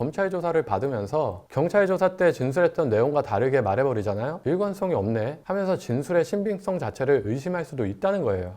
검찰 조사를 받으면서 경찰 조사 때 진술했던 내용과 다르게 말해버리잖아요. 일관성이 없네 하면서 진술의 신빙성 자체를 의심할 수도 있다는 거예요.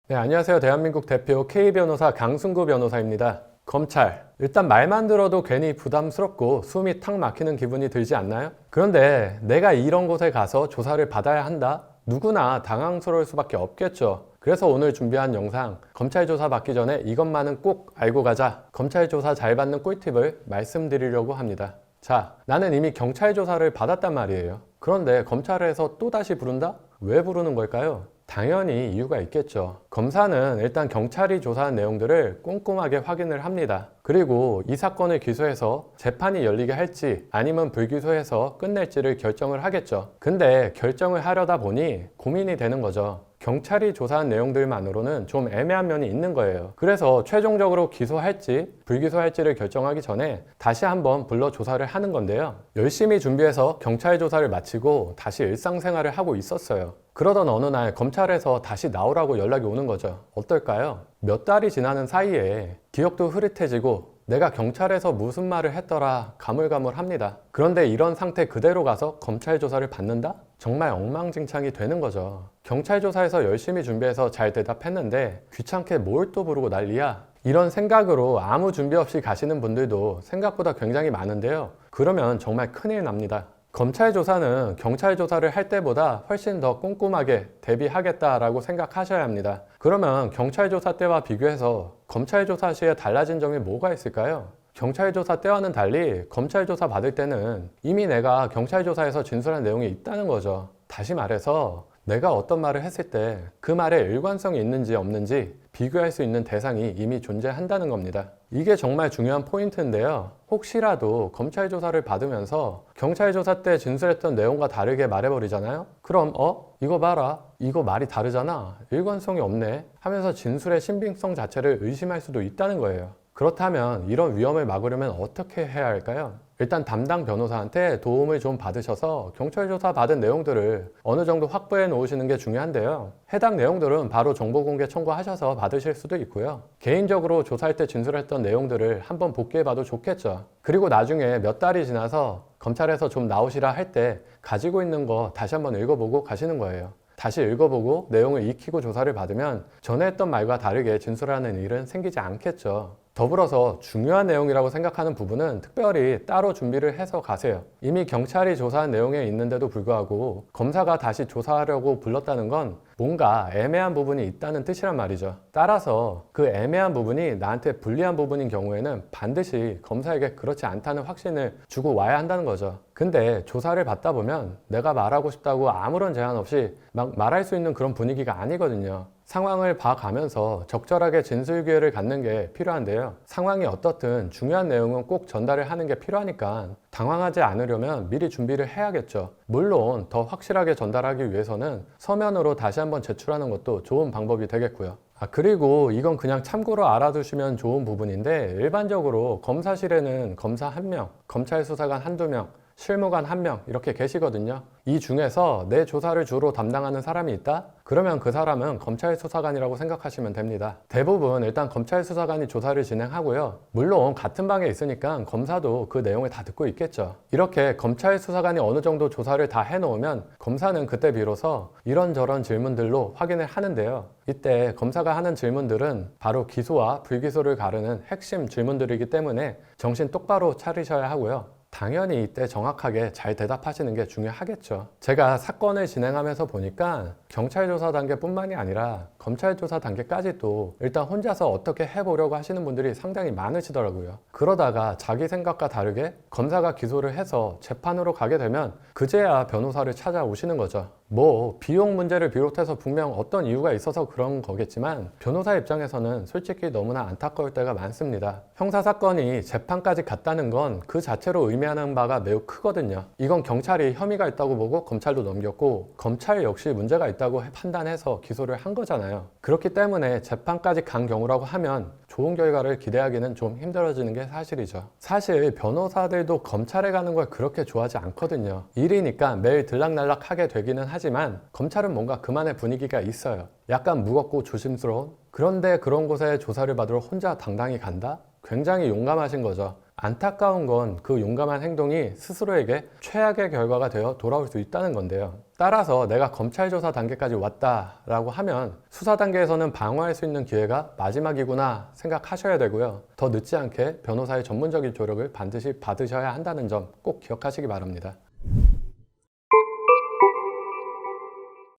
네, 안녕하세요. 대한민국 대표 K변호사 강승구 변호사입니다. 검찰, 일단 말만 들어도 괜히 부담스럽고 숨이 탁 막히는 기분이 들지 않나요? 그런데 내가 이런 곳에 가서 조사를 받아야 한다? 누구나 당황스러울 수밖에 없겠죠. 그래서 오늘 준비한 영상, 검찰 조사 받기 전에 이것만은 꼭 알고 가자. 검찰 조사 잘 받는 꿀팁을 말씀드리려고 합니다. 자, 나는 이미 경찰 조사를 받았단 말이에요. 그런데 검찰에서 또다시 부른다? 왜 부르는 걸까요? 당연히 이유가 있겠죠. 검사는 일단 경찰이 조사한 내용들을 꼼꼼하게 확인을 합니다. 그리고 이 사건을 기소해서 재판이 열리게 할지 아니면 불기소해서 끝낼지를 결정을 하겠죠. 근데 결정을 하려다 보니 고민이 되는 거죠. 경찰이 조사한 내용들만으로는 좀 애매한 면이 있는 거예요. 그래서 최종적으로 기소할지 불기소할지를 결정하기 전에 다시 한번 불러 조사를 하는 건데요. 열심히 준비해서 경찰 조사를 마치고 다시 일상생활을 하고 있었어요. 그러던 어느 날 검찰에서 다시 나오라고 연락이 오는 거죠. 어떨까요? 몇 달이 지나는 사이에 기억도 흐릿해지고 내가 경찰에서 무슨 말을 했더라 가물가물합니다. 그런데 이런 상태 그대로 가서 검찰 조사를 받는다? 정말 엉망진창이 되는 거죠. 경찰 조사에서 열심히 준비해서 잘 대답했는데 귀찮게 뭘 또 부르고 난리야? 이런 생각으로 아무 준비 없이 가시는 분들도 생각보다 굉장히 많은데요. 그러면 정말 큰일 납니다. 검찰 조사는 경찰 조사를 할 때보다 훨씬 더 꼼꼼하게 대비하겠다라고 생각하셔야 합니다. 그러면 경찰 조사 때와 비교해서 검찰 조사 시에 달라진 점이 뭐가 있을까요? 경찰 조사 때와는 달리 검찰 조사 받을 때는 이미 내가 경찰 조사에서 진술한 내용이 있다는 거죠. 다시 말해서 내가 어떤 말을 했을 때 그 말에 일관성이 있는지 없는지 비교할 수 있는 대상이 이미 존재한다는 겁니다. 이게 정말 중요한 포인트인데요. 혹시라도 검찰 조사를 받으면서 경찰 조사 때 진술했던 내용과 다르게 말해버리잖아요? 그럼 이거 봐라. 이거 말이 다르잖아. 일관성이 없네. 하면서 진술의 신빙성 자체를 의심할 수도 있다는 거예요. 그렇다면 이런 위험을 막으려면 어떻게 해야 할까요? 일단 담당 변호사한테 도움을 좀 받으셔서 경찰 조사 받은 내용들을 어느 정도 확보해 놓으시는 게 중요한데요. 해당 내용들은 바로 정보공개 청구하셔서 받으실 수도 있고요. 개인적으로 조사할 때 진술했던 내용들을 한번 복귀해 봐도 좋겠죠. 그리고 나중에 몇 달이 지나서 검찰에서 좀 나오시라 할 때 가지고 있는 거 다시 한번 읽어보고 가시는 거예요. 다시 읽어보고 내용을 익히고 조사를 받으면 전에 했던 말과 다르게 진술하는 일은 생기지 않겠죠. 더불어서 중요한 내용이라고 생각하는 부분은 특별히 따로 준비를 해서 가세요. 이미 경찰이 조사한 내용에 있는데도 불구하고 검사가 다시 조사하려고 불렀다는 건 뭔가 애매한 부분이 있다는 뜻이란 말이죠. 따라서 그 애매한 부분이 나한테 불리한 부분인 경우에는 반드시 검사에게 그렇지 않다는 확신을 주고 와야 한다는 거죠. 근데 조사를 받다 보면 내가 말하고 싶다고 아무런 제한 없이 막 말할 수 있는 그런 분위기가 아니거든요. 상황을 봐가면서 적절하게 진술 기회를 갖는 게 필요한데요. 상황이 어떻든 중요한 내용은 꼭 전달을 하는 게 필요하니까 당황하지 않으려면 미리 준비를 해야겠죠. 물론 더 확실하게 전달하기 위해서는 서면으로 다시 한번 제출하는 것도 좋은 방법이 되겠고요. 그리고 이건 그냥 참고로 알아두시면 좋은 부분인데 일반적으로 검사실에는 검사 1명, 검찰 수사관 1~2명, 실무관 1명 이렇게 계시거든요. 이 중에서 내 조사를 주로 담당하는 사람이 있다? 그러면 그 사람은 검찰 수사관이라고 생각하시면 됩니다. 대부분 일단 검찰 수사관이 조사를 진행하고요. 물론 같은 방에 있으니까 검사도 그 내용을 다 듣고 있겠죠. 이렇게 검찰 수사관이 어느 정도 조사를 다 해놓으면 검사는 그때 비로소 이런저런 질문들로 확인을 하는데요. 이때 검사가 하는 질문들은 바로 기소와 불기소를 가르는 핵심 질문들이기 때문에 정신 똑바로 차리셔야 하고요. 당연히 이때 정확하게 잘 대답하시는 게 중요하겠죠. 제가 사건을 진행하면서 보니까 경찰 조사 단계뿐만이 아니라 검찰 조사 단계까지도 일단 혼자서 어떻게 해보려고 하시는 분들이 상당히 많으시더라고요. 그러다가 자기 생각과 다르게 검사가 기소를 해서 재판으로 가게 되면 그제야 변호사를 찾아오시는 거죠. 뭐 비용 문제를 비롯해서 분명 어떤 이유가 있어서 그런 거겠지만 변호사 입장에서는 솔직히 너무나 안타까울 때가 많습니다. 형사사건이 재판까지 갔다는 건 그 자체로 의미하는 바가 매우 크거든요. 이건 경찰이 혐의가 있다고 보고 검찰도 넘겼고 검찰 역시 문제가 있다고 있다고 판단해서 기소를 한 거잖아요. 그렇기 때문에 재판까지 간 경우라고 하면 좋은 결과를 기대하기는 좀 힘들어지는 게 사실이죠. 사실 변호사들도 검찰에 가는 걸 그렇게 좋아하지 않거든요. 일이니까 매일 들락날락 하게 되기는 하지만 검찰은 뭔가 그만의 분위기가 있어요. 약간 무겁고 조심스러운? 그런데 그런 곳에 조사를 받으러 혼자 당당히 간다? 굉장히 용감하신 거죠. 안타까운 건 그 용감한 행동이 스스로에게 최악의 결과가 되어 돌아올 수 있다는 건데요. 따라서 내가 검찰 조사 단계까지 왔다라고 하면 수사 단계에서는 방어할 수 있는 기회가 마지막이구나 생각하셔야 되고요. 더 늦지 않게 변호사의 전문적인 조력을 반드시 받으셔야 한다는 점 꼭 기억하시기 바랍니다.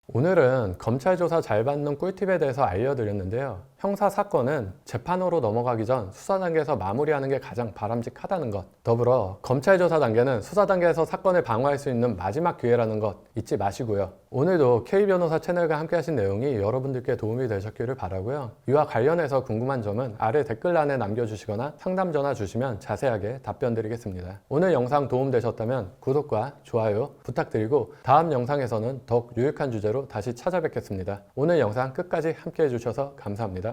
오늘은 검찰 조사 잘 받는 꿀팁에 대해서 알려드렸는데요. 형사 사건은 재판으로 넘어가기 전 수사 단계에서 마무리하는 게 가장 바람직하다는 것, 더불어 검찰 조사 단계는 수사 단계에서 사건을 방어할 수 있는 마지막 기회라는 것 잊지 마시고요. 오늘도 K변호사 채널과 함께 하신 내용이 여러분들께 도움이 되셨기를 바라고요. 이와 관련해서 궁금한 점은 아래 댓글란에 남겨주시거나 상담 전화 주시면 자세하게 답변 드리겠습니다. 오늘 영상 도움되셨다면 구독과 좋아요 부탁드리고 다음 영상에서는 더욱 유익한 주제로 다시 찾아뵙겠습니다. 오늘 영상 끝까지 함께 해주셔서 감사합니다.